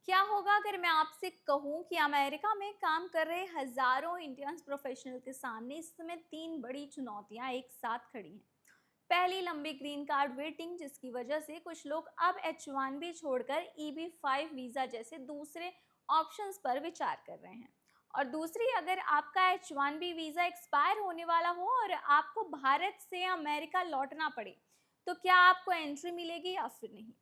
क्या होगा अगर मैं आपसे कहूँ कि अमेरिका में काम कर रहे हजारों इंडियंस प्रोफेशनल के सामने इस समय तीन बड़ी चुनौतियां एक साथ खड़ी हैं। पहली, लंबी ग्रीन कार्ड वेटिंग, जिसकी वजह से कुछ लोग अब H1B छोड़कर EB5 वीजा जैसे दूसरे ऑप्शंस पर विचार कर रहे हैं। और दूसरी, अगर आपका H1B वीजा एक्सपायर होने वाला हो और आपको भारत से अमेरिका लौटना पड़े, तो क्या आपको एंट्री मिलेगी या फिर नहीं।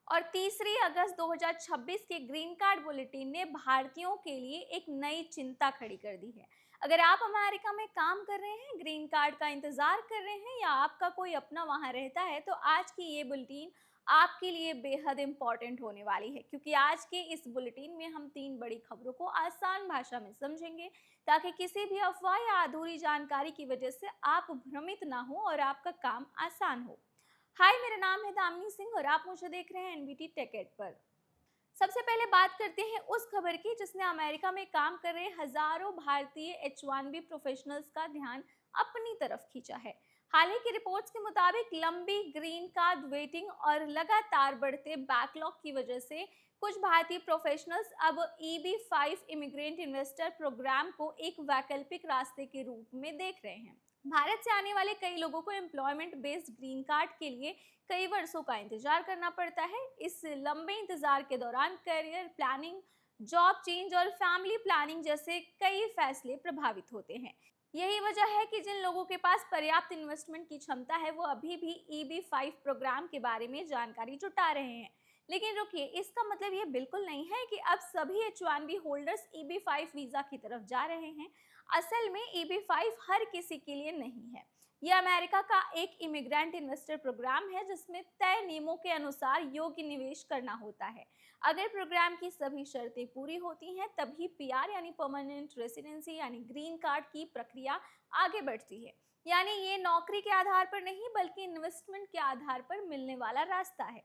और तीसरी, अगस्त 2026 के ग्रीन कार्ड बुलेटिन ने भारतीयों के लिए एक नई चिंता खड़ी कर दी है। अगर आप अमेरिका में काम कर रहे हैं, ग्रीन कार्ड का इंतजार कर रहे हैं या आपका कोई अपना वहां रहता है, तो आज की ये बुलेटिन आपके लिए बेहद इंपॉर्टेंट होने वाली है, क्योंकि आज के इस बुलेटिन में हम तीन बड़ी खबरों को आसान भाषा में समझेंगे, ताकि किसी भी अफवाह या अधूरी जानकारी की वजह से आप भ्रमित ना हो और आपका काम आसान हो। हाय, मेरा नाम है दामिनी सिंह और आप मुझे देख रहे हैं एनबीटी टेकेड पर। सबसे पहले बात करते हैं उस खबर की जिसने अमेरिका में काम कर रहे हजारों भारतीय H1B प्रोफेशनल्स का ध्यान अपनी तरफ खींचा है। हाल ही की रिपोर्ट्स के मुताबिक लंबी ग्रीन कार्ड वेटिंग और लगातार बढ़ते बैकलॉग की वजह से कुछ भारतीय प्रोफेशनल्स अब EB5 इमिग्रेंट इन्वेस्टर प्रोग्राम को एक वैकल्पिक रास्ते के रूप में देख रहे हैं। भारत से आने वाले कई लोगों को एम्प्लॉयमेंट बेस्ड ग्रीन कार्ड के लिए कई वर्षों का इंतजार करना पड़ता है। इस लंबे इंतजार के दौरान करियर प्लानिंग, जॉब चेंज और फैमिली प्लानिंग जैसे कई फैसले प्रभावित होते हैं। यही वजह है कि जिन लोगों के पास पर्याप्त इन्वेस्टमेंट की क्षमता है, वो अभी भी EB5 प्रोग्राम के बारे में जानकारी जुटा रहे हैं। लेकिन रुकिए, इसका मतलब ये बिल्कुल नहीं है कि अब सभी H1B होल्डर्स EB5 वीजा की तरफ जा रहे हैं। असल में EB5 हर किसी के लिए नहीं है। यह अमेरिका का एक इमिग्रेंट इन्वेस्टर प्रोग्राम है, जिसमें तय नियमों के अनुसार योग्य निवेश करना होता है। अगर प्रोग्राम की सभी शर्तें पूरी होती हैं, तभी PR यानी परमानेंट रेसिडेंसी यानी ग्रीन कार्ड की प्रक्रिया आगे बढ़ती है। यानी ये नौकरी के आधार पर नहीं, बल्कि इन्वेस्टमेंट के आधार पर मिलने वाला रास्ता है।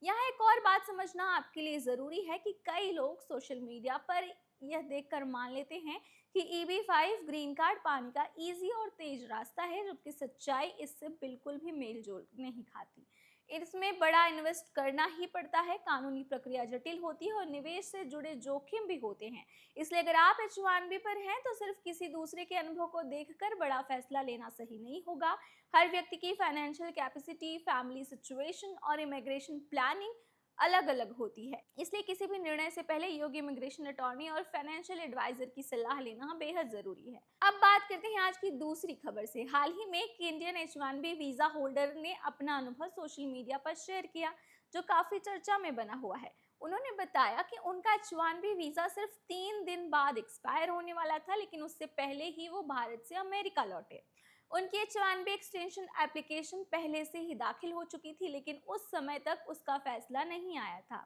यहाँ एक और बात समझना आपके लिए जरूरी है कि कई लोग सोशल मीडिया पर यह देखकर मान लेते हैं कि EB5 ग्रीन कार्ड पाने का इजी और तेज रास्ता है, जबकि सच्चाई इससे बिल्कुल भी मेल जोल नहीं खाती। इसमें बड़ा इन्वेस्ट करना ही पड़ता है, कानूनी प्रक्रिया जटिल होती है और निवेश से जुड़े जोखिम भी होते हैं। इसलिए अगर आप H1B पर हैं, तो सिर्फ किसी दूसरे के अनुभव को देखकर बड़ा फैसला लेना सही नहीं होगा। हर व्यक्ति की फाइनेंशियल कैपेसिटी, फैमिली सिचुएशन और इमिग्रेशन प्लानिंग अलग अलग होती है। इसलिए किसी भी निर्णय से पहले योग्य इमिग्रेशन अटॉर्नी और फाइनेंशियल एडवाइजर की सलाह लेना बेहद जरूरी है। अब बात करते हैं आज की दूसरी खबर से। हाल ही में एक इंडियन H1B वीजा होल्डर ने अपना अनुभव सोशल मीडिया पर शेयर किया, जो काफी चर्चा में बना हुआ है। उन्होंने बताया कि उनका H1B वीजा सिर्फ 3 दिन बाद एक्सपायर होने वाला था, लेकिन उससे पहले ही वो भारत से अमेरिका लौटे। उनकी H1B एक्सटेंशन एप्लीकेशन पहले से ही दाखिल हो चुकी थी, लेकिन उस समय तक उसका फैसला नहीं आया था।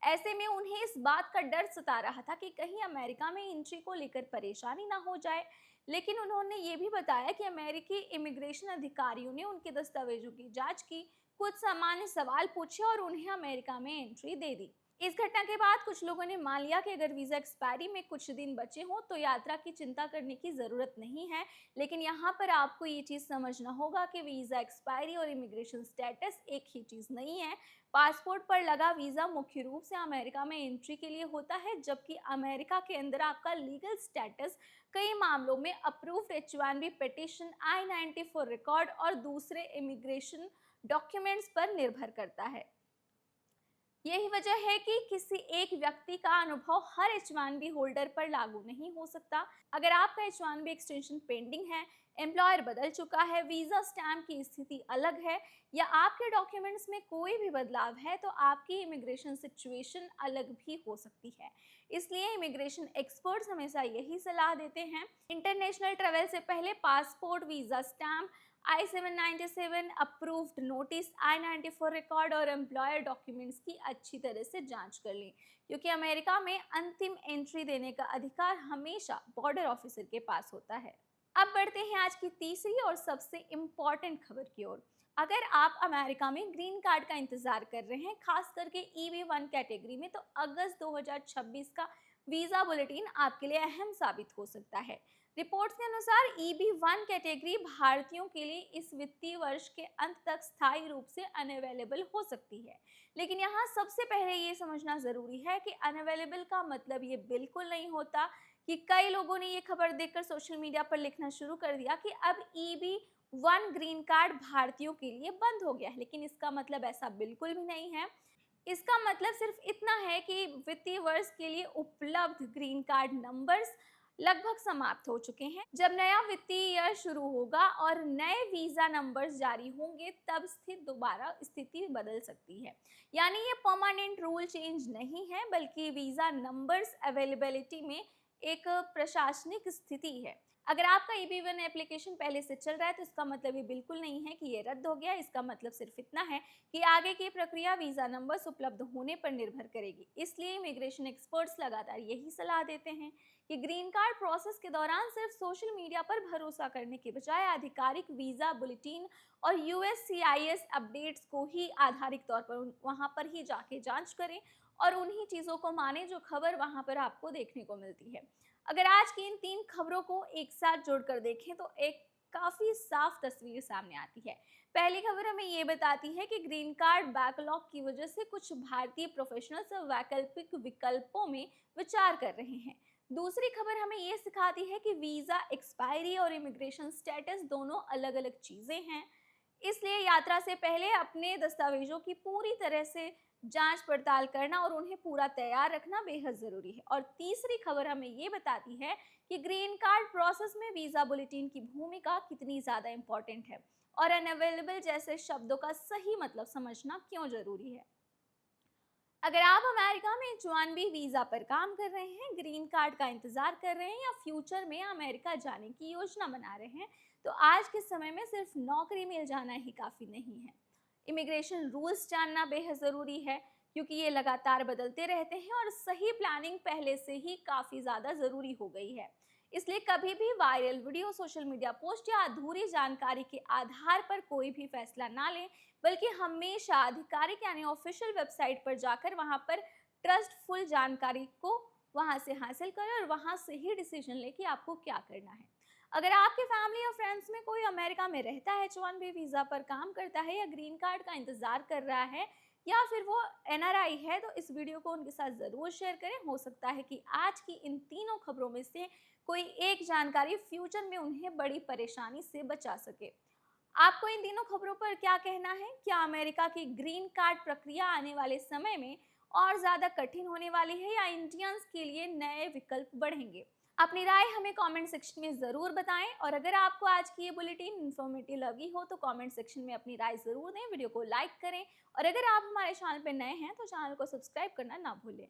ऐसे में उन्हें इस बात का डर सता रहा था कि कहीं अमेरिका में एंट्री को लेकर परेशानी ना हो जाए। लेकिन उन्होंने ये भी बताया कि अमेरिकी इमिग्रेशन अधिकारियों ने उनके दस्तावेजों की जांच की, कुछ सामान्य सवाल पूछे और उन्हें अमेरिका में एंट्री दे दी। इस घटना के बाद कुछ लोगों ने मान लिया कि अगर वीजा एक्सपायरी में कुछ दिन बचे हों, तो यात्रा की चिंता करने की जरूरत नहीं है। लेकिन यहाँ पर आपको ये चीज़ समझना होगा कि वीज़ा एक्सपायरी और इमिग्रेशन स्टेटस एक ही चीज़ नहीं है। पासपोर्ट पर लगा वीज़ा मुख्य रूप से अमेरिका में एंट्री के लिए होता है, जबकि अमेरिका के अंदर आपका लीगल स्टेटस कई मामलों में approved H1B petition, I-94 record और दूसरे इमिग्रेशन डॉक्यूमेंट्स पर निर्भर करता है। यही वजह है कि किसी एक व्यक्ति का अनुभव हर H1B होल्डर पर लागू नहीं हो सकता। अगर आपका H1B एक्सटेंशन पेंडिंग है, एम्प्लॉयर बदल चुका है, वीजा स्टैम्प की स्थिति अलग है या आपके डॉक्यूमेंट्स में कोई भी बदलाव है, तो आपकी इमिग्रेशन सिचुएशन अलग भी हो सकती है। इसलिए इमिग्रेशन एक्सपर्ट्स हमेशा यही सलाह देते हैं, इंटरनेशनल ट्रेवल से पहले passport, visa stamp, I-797 approved notice, I-94 record और एम्प्लॉयर डॉक्यूमेंट्स की अच्छी तरह से जांच कर लें, क्योंकि अमेरिका में अंतिम एंट्री देने का अधिकार हमेशा बॉर्डर ऑफिसर के पास होता है। अब बढ़ते हैं आज की तीसरी और सबसे इम्पॉर्टेंट खबर की ओर। अगर आप अमेरिका में ग्रीन कार्ड का इंतजार कर रहे हैं, खास करके EB1 कैटेगरी में, तो अगस्त 2026 का वीजा बुलेटिन आपके लिए अहम साबित हो सकता है। रिपोर्ट्स के अनुसार EB1 कैटेगरी भारतीयों के लिए इस वित्तीय वर्ष के अंत तक स्थायी रूप से अनअवेलेबल हो सकती है। लेकिन यहाँ सबसे पहले ये समझना जरूरी है कि अनअवेलेबल का मतलब ये बिल्कुल नहीं होता कि कई लोगों ने ये खबर देखकर सोशल मीडिया पर लिखना शुरू कर दिया कि अब EB1 ग्रीन कार्ड भारतीयों के लिए बंद हो गया है। लेकिन इसका मतलब ऐसा बिल्कुल भी नहीं है। इसका मतलब सिर्फ इतना है कि वित्तीय वर्ष के लिए उपलब्ध ग्रीन कार्ड नंबर्स लगभग समाप्त हो चुके हैं। जब नया वित्तीय वर्ष शुरू होगा और नए वीजा नंबर्स जारी होंगे तब दोबारा स्थिति बदल सकती है। यानी ये परमानेंट रूल चेंज नहीं है, बल्कि वीजा नंबर्स अवेलेबिलिटी में एक प्रशासनिक स्थिति है। अगर आपका EB1 एप्लीकेशन पहले से चल रहा है तो इसका मतलब ये बिल्कुल नहीं है कि ये रद्द हो गया। इसका मतलब सिर्फ इतना है कि आगे की प्रक्रिया वीजा नंबर्स उपलब्ध होने पर निर्भर करेगी। इसलिए इमिग्रेशन एक्सपर्ट्स लगातार यही सलाह देते हैं कि ग्रीन कार्ड प्रोसेस के दौरान सिर्फ सोशल मीडिया पर भरोसा करने के बजाय आधिकारिक वीजा बुलेटिन और USCIS अपडेट्स को ही आधारिक तौर पर वहां पर ही जाके जांच करें और उन्हीं चीजों को माने जो खबर वहां पर आपको देखने को मिलती है। अगर आज की इन 3 खबरों को एक साथ जोड़कर देखें तो एक काफी साफ तस्वीर सामने आती है। पहली खबर हमें ये बताती है कि ग्रीन कार्ड बैकलॉग की वजह से कुछ भारतीय प्रोफेशनल्स वैकल्पिक विकल्पों में विचार कर रहे हैं। दूसरी खबर हमें ये सिखाती है कि वीजा एक्सपायरी और इमिग्रेशन स्टेटस दोनों अलग अलग चीजें हैं। इसलिए यात्रा से पहले अपने दस्तावेजों की पूरी तरह से जांच पड़ताल करना और उन्हें पूरा तैयार रखना बेहद जरूरी है। और तीसरी खबर हमें ये बताती है कि ग्रीन कार्ड प्रोसेस में वीजा बुलेटिन की भूमिका कितनी ज्यादा इंपॉर्टेंट है और अनअवेलेबल जैसे शब्दों का सही मतलब समझना क्यों जरूरी है। अगर आप अमेरिका में H1B वीजा पर काम कर रहे हैं, ग्रीन कार्ड का इंतजार कर रहे हैं या फ्यूचर में अमेरिका जाने की योजना बना रहे हैं, तो आज के समय में सिर्फ नौकरी मिल जाना ही काफी नहीं है। इमिग्रेशन रूल्स जानना बेहद जरूरी है, क्योंकि ये लगातार बदलते रहते हैं और सही प्लानिंग पहले से ही काफी ज्यादा जरूरी हो गई है। इसलिए कभी भी viral video, social media post या अधूरी जानकारी के आधार पर कोई भी फैसला ना लें, बल्कि हमेशा आधिकारिक यानी ऑफिशियल वेबसाइट पर जाकर वहां पर ट्रस्टफुल जानकारी को वहां से हासिल करें और वहां से ही डिसीजन लें कि आपको क्या करना है। अगर आपके फैमिली और फ्रेंड्स में कोई अमेरिका में रहता है, H1B वीजा पर काम करता है या ग्रीन कार्ड का इंतजार कर रहा है या फिर वो NRI है, तो इस वीडियो को उनके साथ जरूर शेयर करें। हो सकता है कि आज की इन तीनों खबरों में से कोई एक जानकारी फ्यूचर में उन्हें बड़ी परेशानी से बचा सके। आपको इन तीनों खबरों पर क्या कहना है? क्या अमेरिका की ग्रीन कार्ड प्रक्रिया आने वाले समय में और ज्यादा कठिन होने वाली है या इंडियंस के लिए नए विकल्प बढ़ेंगे? अपनी राय हमें कमेंट सेक्शन में जरूर बताएं और अगर आपको आज की ये बुलेटिन इन्फॉर्मेटिव लगी हो तो कमेंट सेक्शन में अपनी राय जरूर दें, वीडियो को लाइक करें और अगर आप हमारे चैनल पर नए हैं तो चैनल को सब्सक्राइब करना ना भूलें।